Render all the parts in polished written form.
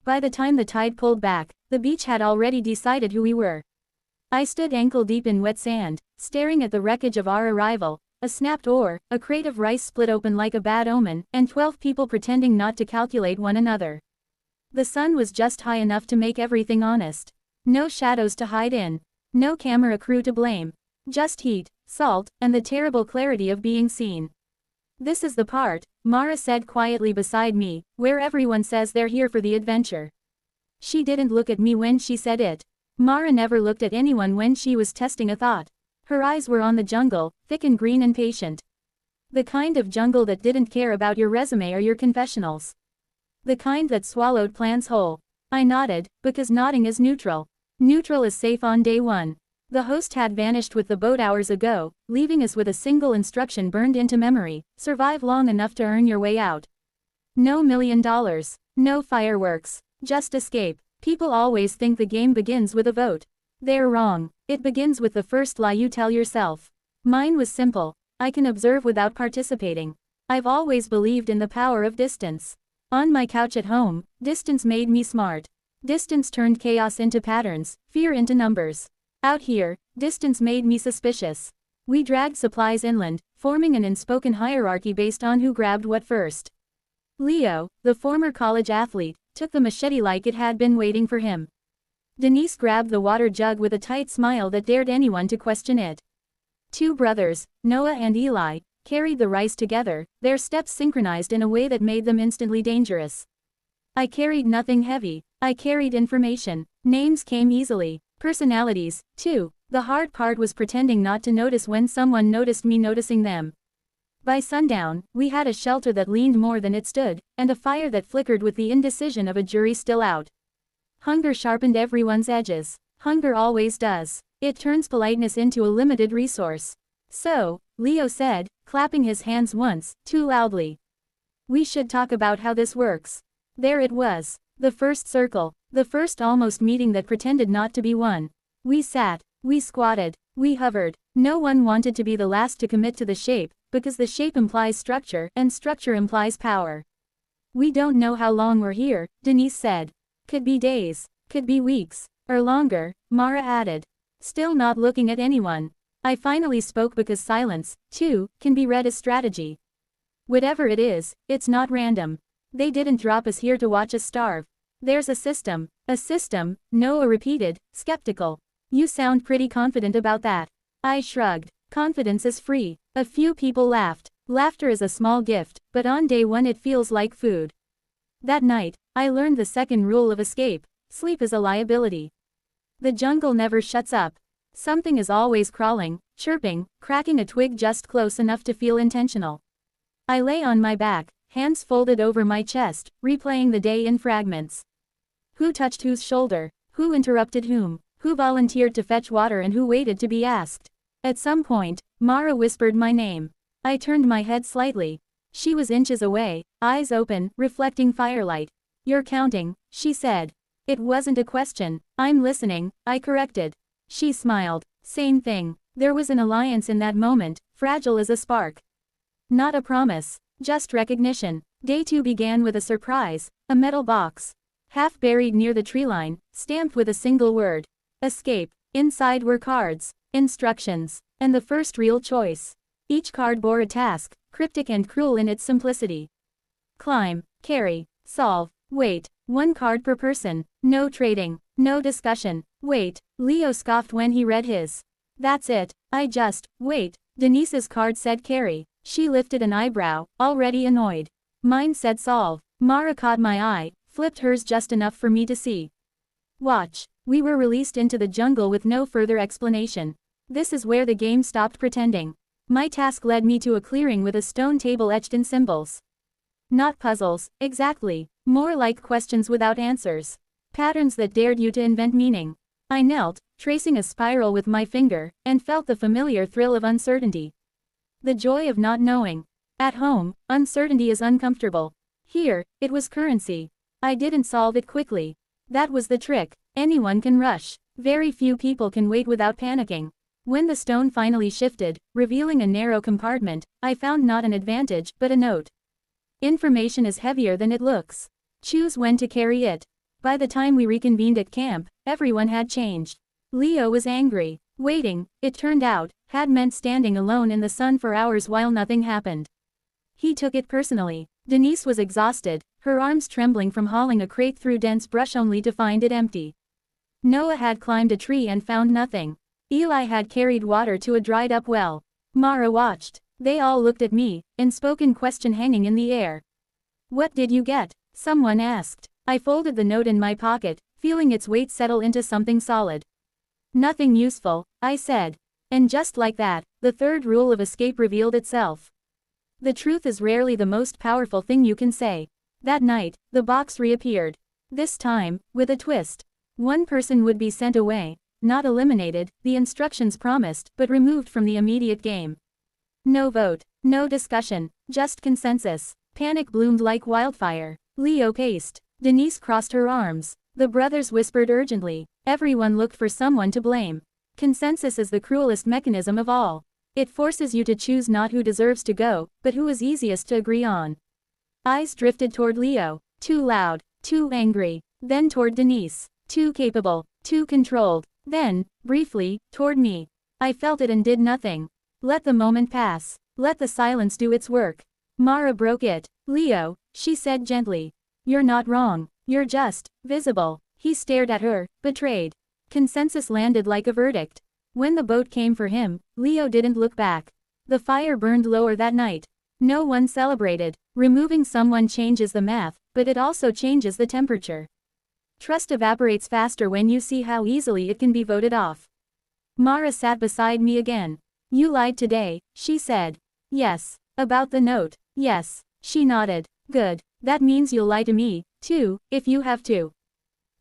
By the time the tide pulled back, the beach had already decided who we were. I stood ankle-deep in wet sand, staring at the wreckage of our arrival, a snapped oar, a crate of rice split open like a bad omen, and 12 people pretending not to calculate one another. The sun was just high enough to make everything honest. No shadows to hide in. No camera crew to blame. Just heat, salt, and the terrible clarity of being seen. This is the part, Mara said quietly beside me, where everyone says they're here for the adventure. She didn't look at me when she said it. Mara never looked at anyone when she was testing a thought. Her eyes were on the jungle, thick and green and patient. The kind of jungle that didn't care about your resume or your confessionals. The kind that swallowed plans whole. I nodded, because nodding is neutral. Neutral is safe on day one. The host had vanished with the boat hours ago, leaving us with a single instruction burned into memory: survive long enough to earn your way out. No $1 million. No fireworks. Just escape. People always think the game begins with a vote. They're wrong. It begins with the first lie you tell yourself. Mine was simple. I can observe without participating. I've always believed in the power of distance. On my couch at home, distance made me smart. Distance turned chaos into patterns, fear into numbers. Out here, distance made me suspicious. We dragged supplies inland, forming an unspoken hierarchy based on who grabbed what first. Leo, the former college athlete, took the machete like it had been waiting for him. Denise grabbed the water jug with a tight smile that dared anyone to question it. Two brothers, Noah and Eli, carried the rice together, their steps synchronized in a way that made them instantly dangerous. I carried nothing heavy. I carried information. Names came easily. Personalities, too. The hard part was pretending not to notice when someone noticed me noticing them. By sundown, we had a shelter that leaned more than it stood, and a fire that flickered with the indecision of a jury still out. Hunger sharpened everyone's edges. Hunger always does. It turns politeness into a limited resource. So, Leo said, clapping his hands once, too loudly. We should talk about how this works. There it was. The first circle. The first almost meeting that pretended not to be one. We sat. We squatted. We hovered. No one wanted to be the last to commit to the shape, because the shape implies structure, and structure implies power. We don't know how long we're here, Denise said. Could be days. Could be weeks. Or longer, Mara added. Still not looking at anyone. I finally spoke because silence, too, can be read as strategy. Whatever it is, it's not random. They didn't drop us here to watch us starve. There's a system. A system, Noah repeated, skeptical. You sound pretty confident about that. I shrugged. Confidence is free. A few people laughed. Laughter is a small gift, but on day one it feels like food. That night, I learned the second rule of escape. Sleep is a liability. The jungle never shuts up. Something is always crawling, chirping, cracking a twig just close enough to feel intentional. I lay on my back, hands folded over my chest, replaying the day in fragments. Who touched whose shoulder? Who interrupted whom? Who volunteered to fetch water and who waited to be asked? At some point, Mara whispered my name. I turned my head slightly. She was inches away, eyes open, reflecting firelight. You're counting, she said. It wasn't a question. I'm listening, I corrected. She smiled. Same thing. There was an alliance in that moment, fragile as a spark. Not a promise, just recognition. Day 2 began with a surprise, a metal box. Half buried near the tree line, stamped with a single word. Escape. Inside were cards, instructions, and the first real choice. Each card bore a task, cryptic and cruel in its simplicity. Climb, carry, solve, wait. 1 card per person. No trading, no discussion. Wait, Leo scoffed when he read his. That's it. I just, wait. Denise's card said carry. She lifted an eyebrow, already annoyed. Mine said solve. Mara caught my eye, flipped hers just enough for me to see. Watch. We were released into the jungle with no further explanation. This is where the game stopped pretending. My task led me to a clearing with a stone table etched in symbols. Not puzzles, exactly. More like questions without answers. Patterns that dared you to invent meaning. I knelt, tracing a spiral with my finger, and felt the familiar thrill of uncertainty. The joy of not knowing. At home, uncertainty is uncomfortable. Here, it was currency. I didn't solve it quickly. That was the trick. Anyone can rush. Very few people can wait without panicking. When the stone finally shifted, revealing a narrow compartment, I found not an advantage, but a note. Information is heavier than it looks. Choose when to carry it. By the time we reconvened at camp, everyone had changed. Leo was angry. Waiting, it turned out, had meant standing alone in the sun for hours while nothing happened. He took it personally. Denise was exhausted, her arms trembling from hauling a crate through dense brush only to find it empty. Noah had climbed a tree and found nothing. Eli had carried water to a dried-up well. Mara watched. They all looked at me, unspoken question hanging in the air. "What did you get?" someone asked. I folded the note in my pocket, feeling its weight settle into something solid. "Nothing useful," I said. And just like that, the third rule of escape revealed itself. The truth is rarely the most powerful thing you can say. That night, the box reappeared. This time, with a twist. One person would be sent away, not eliminated, the instructions promised, but removed from the immediate game. No vote, no discussion, just consensus. Panic bloomed like wildfire. Leo paced. Denise crossed her arms. The brothers whispered urgently. Everyone looked for someone to blame. Consensus is the cruelest mechanism of all. It forces you to choose not who deserves to go, but who is easiest to agree on. Eyes drifted toward Leo, too loud, too angry, then toward Denise, too capable, too controlled, then, briefly, toward me. I felt it and did nothing. Let the moment pass. Let the silence do its work. Mara broke it. "Leo," she said gently. "You're not wrong. You're just visible." He stared at her, betrayed. Consensus landed like a verdict. When the boat came for him, Leo didn't look back. The fire burned lower that night. No one celebrated. Removing someone changes the math, but it also changes the temperature. Trust evaporates faster when you see how easily it can be voted off. Mara sat beside me again. "You lied today," she said. "Yes." "About the note?" "Yes." She nodded. "Good. That means you'll lie to me, too, if you have to."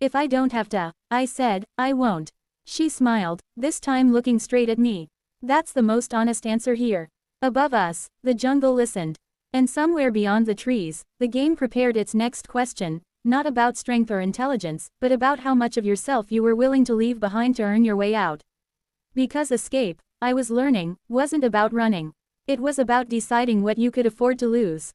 "If I don't have to," I said, "I won't." She smiled, this time looking straight at me. "That's the most honest answer here." Above us, the jungle listened. And somewhere beyond the trees, the game prepared its next question, not about strength or intelligence, but about how much of yourself you were willing to leave behind to earn your way out. Because escape, I was learning, wasn't about running. It was about deciding what you could afford to lose.